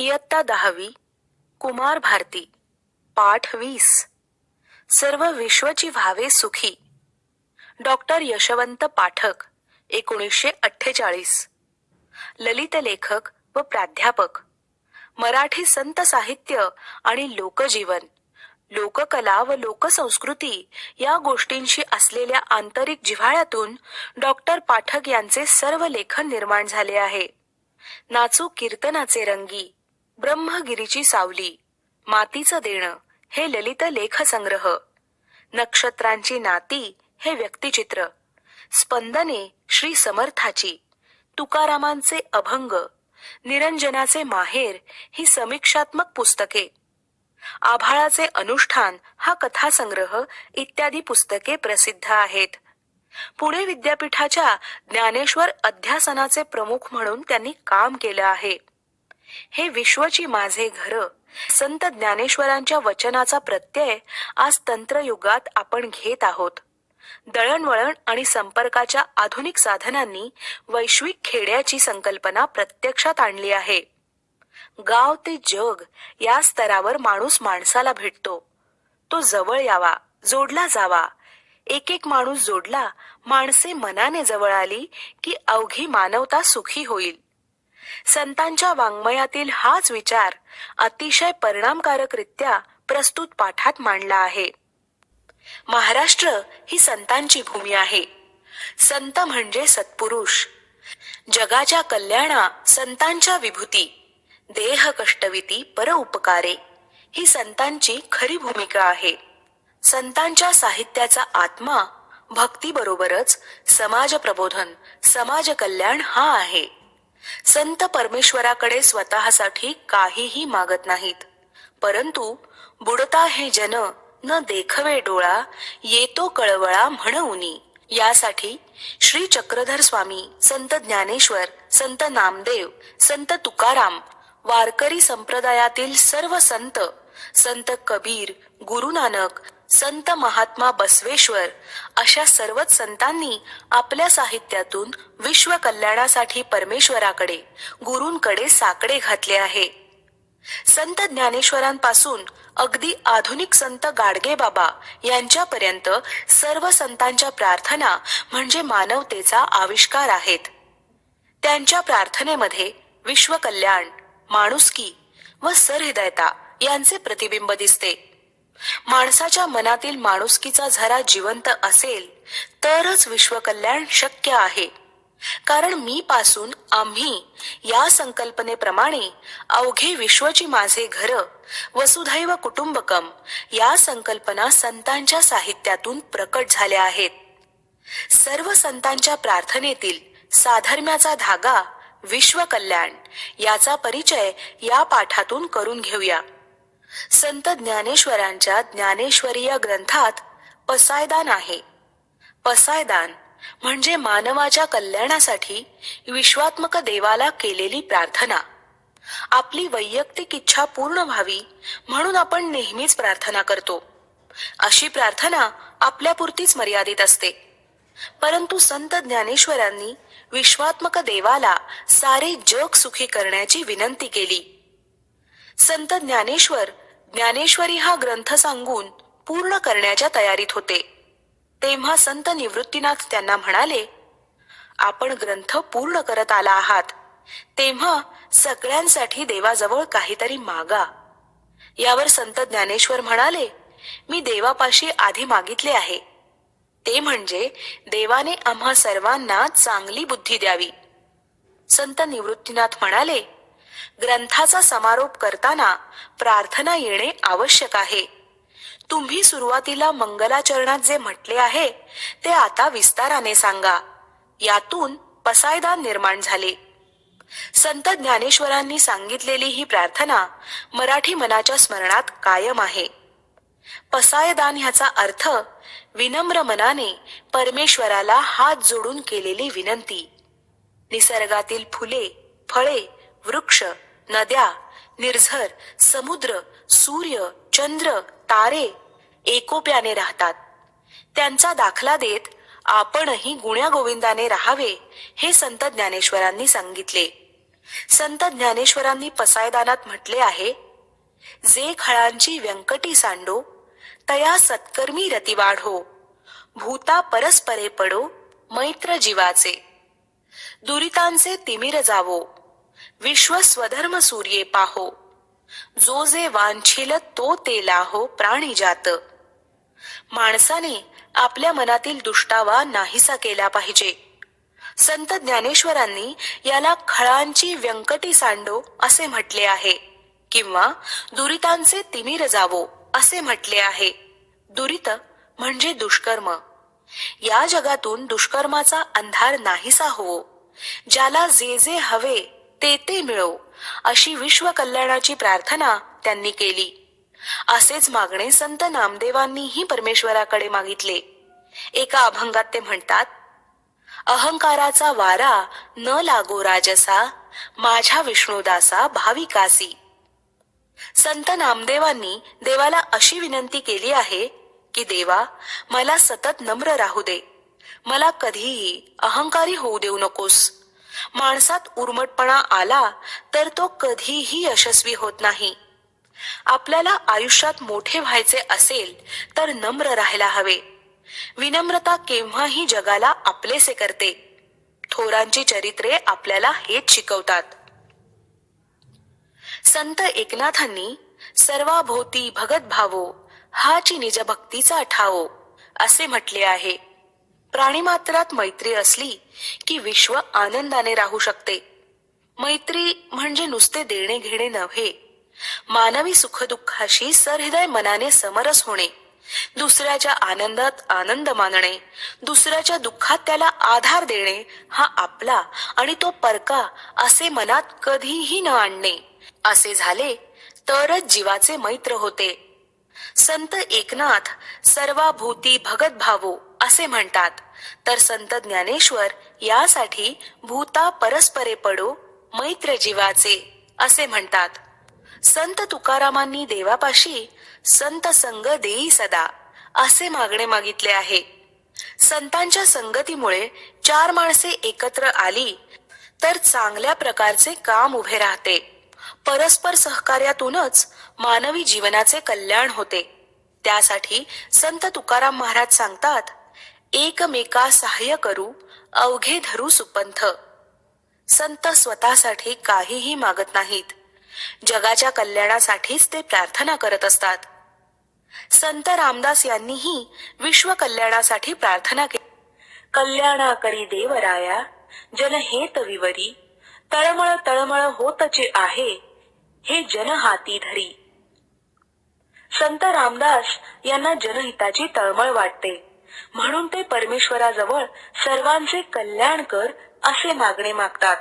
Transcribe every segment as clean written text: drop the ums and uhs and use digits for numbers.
इयत्ता 10वी कुमार भारती पाठ 20 सर्व विश्वची व्हावे सुखी. डॉक्टर यशवंत पाठक 1948. ललित लेखक व प्राध्यापक. मराठी संत साहित्य आणि लोकजीवन, लोककला व लोकसंस्कृती या गोष्टींशी असलेल्या आंतरिक जिव्हाळ्यातून डॉक्टर पाठक यांचे सर्व लेखन निर्माण झाले आहे. नाचू कीर्तनाचे रंगी, ब्रह्मगिरीची सावली, मातीचं देणं हे ललित लेखसंग्रह, नक्षत्रांची नाती हे व्यक्तिचित्र, स्पंदने श्री समर्थाची, तुकारामांचे अभंग, निरंजनाचे माहेर ही समीक्षात्मक पुस्तके, आभाळाचे अनुष्ठान हा कथासंग्रह इत्यादी पुस्तके प्रसिद्ध आहेत. पुणे विद्यापीठाच्या ज्ञानेश्वर अध्यासनाचे प्रमुख म्हणून त्यांनी काम केलं आहे. हे विश्वची माझे घर संत ज्ञानेश्वरांच्या वचनाचा प्रत्यय आज तंत्रयुगात आपण घेत आहोत. दळणवळण आणि संपर्काच्या आधुनिक साधनांनी वैश्विक खेड्याची संकल्पना प्रत्यक्षात आणली आहे. गाव ते जग या स्तरावर माणूस माणसाला भेटतो. तो जवळ यावा, जोडला जावा. एक एक माणूस जोडला, माणसे मनाने जवळ आली की अवघी मानवता सुखी होईल. संतांच्या वाङ्मयातील हाच विचार अतिशय परिणामकारकरित्या प्रस्तुत पाठात मांडला आहे. महाराष्ट्र ही संतांची भूमी आहे. संत म्हणजे सत्पुरुष. जगाच्या कल्याणा संतांच्या विभूती, देह कष्टविती पर उपकारे ही संतांची खरी भूमिका आहे. संतांच्या साहित्याचा आत्मा भक्तीबरोबरच समाज प्रबोधन, समाज कल्याण हा आहे. संत परमेश्वराकडे स्वतःसाठी काहीही मागत नाहीत, परंतु बुडता हे जन न देखवे डोळा, येतो कळवळा म्हणूनी यासाठी श्री चक्रधर स्वामी, संत ज्ञानेश्वर, संत नामदेव, संत तुकाराम, वारकरी संप्रदायातील सर्व संत, संत कबीर, गुरु नानक, संत महात्मा बसवेश्वर अशा सर्वच संतांनी आपल्या साहित्यातून विश्व कल्याणासाठी परमेश्वराकडे, गुरूंकडे साकडे घातले आहे. संत ज्ञानेश्वरांपासून अगदी आधुनिक संत गाडगेबाबा यांच्यापर्यंत सर्व संतांच्या प्रार्थना म्हणजे मानवतेचा आविष्कार आहेत. त्यांच्या प्रार्थनेमध्ये विश्वकल्याण, माणुसकी व सहृदयता यांचे प्रतिबिंब दिसते. माणसाच्या मनातील माणुसकीचा झरा जिवंत असेल तरच विश्वकल्याण शक्य आहे. कारण मी पासून आम्ही या संकल्पनेप्रमाणे अवघे विश्वची माझे घर, वसुधैव कुटुंबकम या संकल्पना संतांच्या साहित्यातून प्रकट झाल्या आहेत. सर्व संतांच्या प्रार्थनेतील साधर्म्याचा धागा विश्वकल्याण याचा परिचय या पाठातून करून घेऊया. संत ज्ञानेश्वरांच्या ज्ञानेश्वरीय ग्रंथात पसायदान आहे. पसायदान म्हणजे मानवाच्या कल्याणासाठी विश्वात्मक देवाला केलेली प्रार्थना. आपली वैयक्तिक इच्छा पूर्ण व्हावी म्हणून आपण नेहमीच प्रार्थना करतो. अशी प्रार्थना आपल्यापुरतीच मर्यादित असते. परंतु संत ज्ञानेश्वरांनी विश्वात्मक देवाला सारे जग सुखी करण्याची विनंती केली. संत ज्ञानेश्वर ज्ञानेश्वरी हा ग्रंथ सांगून पूर्ण करण्याच्या तयारीत होते. तेव्हा संत निवृत्तीनाथ त्यांना म्हणाले, आपण ग्रंथ पूर्ण करत आला आहात, तेव्हा सगळ्यांसाठी देवाजवळ काहीतरी मागा. यावर संत ज्ञानेश्वर म्हणाले, मी देवापाशी आधी मागितले आहे, ते म्हणजे देवाने आम्हा सर्वांना चांगली बुद्धी द्यावी. संत निवृत्तीनाथ म्हणाले, ग्रंथाचा समारोप करताना प्रार्थना येणे आवश्यक आहे. तुम्ही सुरुवातीला मंगलाचरणात जे म्हटले आहे ते आता विस्ताराने सांगा. यातून पसायदान निर्माण झाले. संत ज्ञानेश्वरांनी सांगितलेली ही प्रार्थना मराठी मनाच्या स्मरणात कायम आहे. पसायदान ह्याचा अर्थ विनम्र मनाने परमेश्वराला हात जोडून केलेली विनंती. निसर्गातील फुले, फळे, वृक्ष, नद्या, निर्झर, समुद्र, सूर्य, चंद्र, तारे एकोप्याने राहतात. त्यांचा दाखला देत आपणही गुण्यागोविंदाने राहावे हे संत ज्ञानेश्वरांनी सांगितले. संत ज्ञानेश्वरांनी पसायदानात म्हटले आहे, जे खळांची व्यंकटी सांडो तया सत्कर्मी रती वाढो, भूता परस्परे पडो मैत्र जीवाचे, दुरितांचे तिमिर जावो, विश्व स्वधर्म सूर्ये पाहो, जो जे वांछिल तो ते लाहो प्राणी जात. माणसाने आपल्या मनातील दुष्टावा नाहीसा केला पाहिजे. संत ज्ञानेश्वरांनी याला खळांची व्यंकटी सांडो असे म्हटले आहे किंवा दुरितांचे तिमिर जावो असे म्हटले आहे. दुरित म्हणजे दुष्कर्म. या जगातून दुष्कर्माचा अंधार नाहीसा होवो, ज्याला जे जे हवे ते ते मिळो अशी विश्व कल्याणाची प्रार्थना त्यांनी केली. असेच मागणे संत नामदेवांनीही परमेश्वराकडे मागितले. एका अभंगात ते म्हणतात, अहंकाराचा वारा न लागो राजसा, माझ्या विष्णुदासा भाविकासी. संत नामदेवांनी देवाला अशी विनंती केली आहे की देवा, मला सतत नम्र राहू दे, मला कधीही अहंकारी होऊ देऊ नकोस. माणसात उर्मटपणा आला तर तो कधीही यशस्वी होत नाही. आपल्याला आयुष्यात मोठे व्हायचे असेल तर नम्र राहायला हवे. विनम्रता केव्हाही जगाला आपलेसे करते. थोरांची चरित्रे आपल्याला हेच शिकवतात. संत एकनाथांनी सर्वाभोवती भगत भावो, हाची निज भक्तीचा ठावो असे म्हटले आहे. प्राणीमात्रात मैत्री असली की विश्व आनंदाने राहू शकते. मैत्री म्हणजे नुसते देणे घेणे नव्हे, मानवी सुखदुःखाशी सहृदय मनाने समरस होणे, दुसऱ्याच्या आनंदात आनंद मानणे, दुसऱ्याच्या दुःखात त्याला आधार देणे, हा आपला आणि तो परका असे मनात कधीही न आणणे. असे झाले तरच जीवाचे मैत्र होते. संत एकनाथ सर्वाभूती भगत भावो असे म्हणतात, तर संत ज्ञानेश्वर यासाठी भूता परस्परे पडो मैत्र जीवाचे असे म्हणतात. संत तुकारामांनी देवापाशी संत संग देई सदा असे मागणे मागितले आहे. संतांच्या संगतीमुळे चार माणसे एकत्र आली तर चांगल्या प्रकारचे काम उभे राहते. परस्पर सहकार्यातूनच मानवी जीवनाचे कल्याण होते. त्यासाठी संत तुकाराम महाराज सांगतात, एकमेका सहाय्य करू अवघे धरू सुपंथ. संत स्वतःसाठी काहीही मागत नाहीत, जगाच्या कल्याणासाठीच ते प्रार्थना करत असतात. संत रामदास यांनीही विश्व कल्याणासाठी प्रार्थना केली. कल्याणा करी देवराया जनहेत विवरी, तळमळ तळमळ होतचे आहे हे जन हाती धरी. संत रामदास यांना जनहिताची तळमळ वाटते, म्हणून ते परमेश्वराजवळ सर्वांचे कल्याण कर असे मागणे मागतात.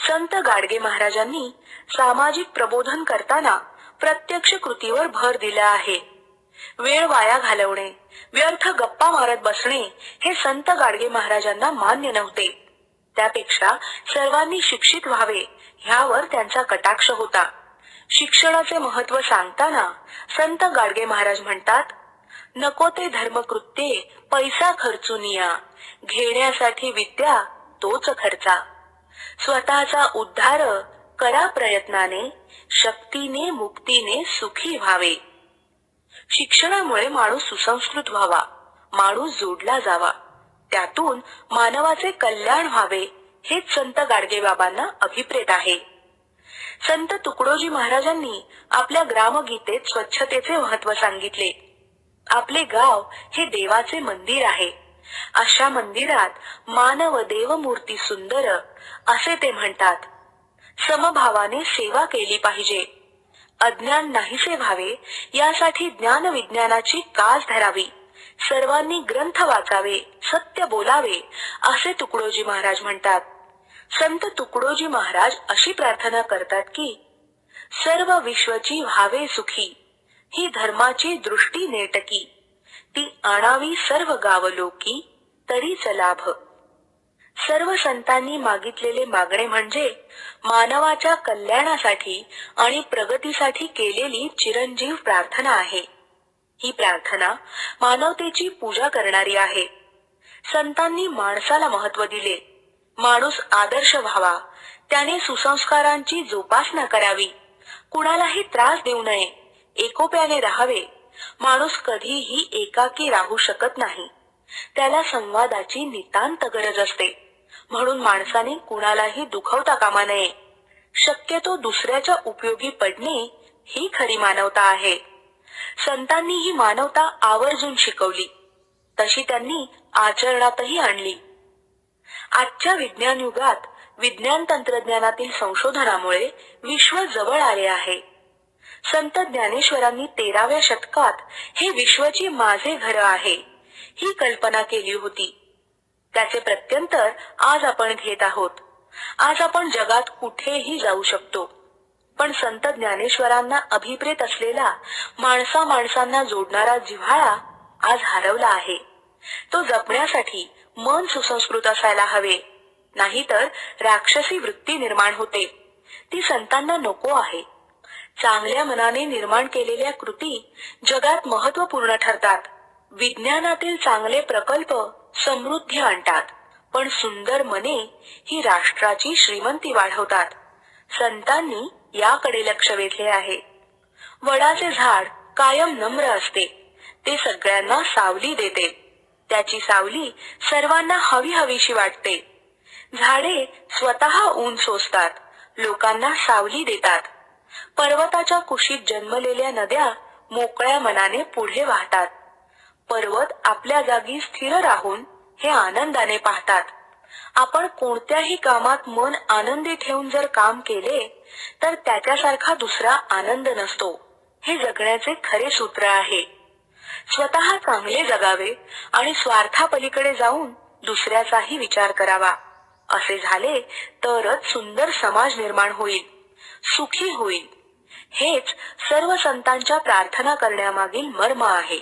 संत गाडगे महाराजांनी सामाजिक प्रबोधन करताना प्रत्यक्ष कृतीवर भर दिला आहे. वेळ वाया घालवणे, व्यर्थ गप्पा मारत बसणे हे संत गाडगे महाराजांना मान्य नव्हते. त्यापेक्षा सर्वांनी शिक्षित व्हावे ह्यावर त्यांचा कटाक्ष होता. शिक्षणाचे महत्त्व सांगताना संत गाडगे महाराज म्हणतात, नको ते धर्मकृत्ये पैसा खर्चून या, घेण्यासाठी विद्या तोच खर्चा. स्वतःचा उद्धार करा प्रयत्नाने, शक्तीने मुक्तीने सुखी व्हावे. शिक्षणामुळे माणूस सुसंस्कृत व्हावा, माणूस जोडला जावा, त्यातून मानवाचे कल्याण व्हावे हेच संत गाडगे बाबांना अभिप्रेत आहे. संत तुकडोजी महाराजांनी आपल्या ग्रामगीतेत स्वच्छतेचे महत्त्व सांगितले. आपले गाव हे देवाचे मंदिर आहे. अशा मंदिरात मानव देवमूर्ती सुंदर असे ते म्हणतात. समभावाने सेवा केली पाहिजे. अज्ञान नाहीसे व्हावे यासाठी ज्ञान विज्ञानाची कास धरावी. सर्वांनी ग्रंथ वाचावे, सत्य बोलावे असे तुकडोजी महाराज म्हणतात. संत तुकडोजी महाराज अशी प्रार्थना करतात की, सर्व विश्वची व्हावे सुखी, ही धर्माची दृष्टी नेटकी, ती आणावी सर्व गावलोकी, तरीच लाभ. सर्व संतांनी मागितलेले मागणे म्हणजे मानवाच्या कल्याणासाठी आणि प्रगतीसाठी केलेली चिरंजीव प्रार्थना आहे. ही प्रार्थना मानवतेची पूजा करणारी आहे. संतांनी माणसाला महत्त्व दिले, माणूस आदर्श व्हावा, त्याने सुसंस्कारांची जोपासना करावी, कुणालाही त्रास देऊ नये, एकोप्याने राहावे. माणूस कधीही एकाकी राहू शकत नाही. त्याला संवादाची नितांत गरज असते. म्हणून माणसाने कुणालाही दुखवता कामा नये. शक्यतो दुसऱ्याच्या उपयोगी पडणे ही खरी मानवता आहे. संतांनी ही मानवता आवर्जून शिकवली, तशी त्यांनी आचरणातही आणली. आजच्या विज्ञान युगात विज्ञान तंत्रज्ञानातील संशोधनामुळे विश्व जवळ आले आहे. संत ज्ञानेश्वरांनी 13व्या शतकात हे विश्वची माझे घर आहे ही कल्पना केली होती. त्याचे प्रत्यंतर आज आपण घेत आहोत. आज आपण जगात कुठेही जाऊ शकतो, पण संत ज्ञानेश्वरांना अभिप्रेत असलेला माणसा माणसांना जोडणारा जिव्हाळा आज हरवला आहे. तो जपण्यासाठी मन सुसंस्कृत असायला हवे, नाहीतर राक्षसी वृत्ती निर्माण होते. ती संतांना नको आहे. चांगल्या मनाने निर्माण केलेल्या कृती जगात महत्त्वपूर्ण ठरतात. विज्ञानातील चांगले प्रकल्प समृद्धी आणतात, पण सुंदर मने ही राष्ट्राची श्रीमंती वाढवतात. संतांनी याकडे लक्ष वेधले आहे. वडाचे झाड कायम नम्र असते. ते सगळ्यांना सावली देते. त्याची सावली सर्वांना हवी हवीशी वाटते. झाडे स्वतः ऊन सोसतात, लोकांना सावली देतात. पर्वताच्या कुशीत जन्मलेल्या नद्या मोकळ्या मनाने पुढे वाहतात. पर्वत आपल्या जागी स्थिर राहून हे आनंदाने पाहतात. आपण कोणत्याही कामात मन आनंदी ठेवून जर काम केले तर त्याच्यासारखा दुसरा आनंद नसतो. हे जगण्याचे खरे सूत्र आहे. स्वतः चांगले जगावे आणि स्वार्थापलीकडे जाऊन दुसऱ्याचाही विचार करावा. असे झाले तरच सुंदर समाज निर्माण होईल, सुखी होईल. हेच सर्व संतांच्या प्रार्थना करण्यामागील मर्म आहे.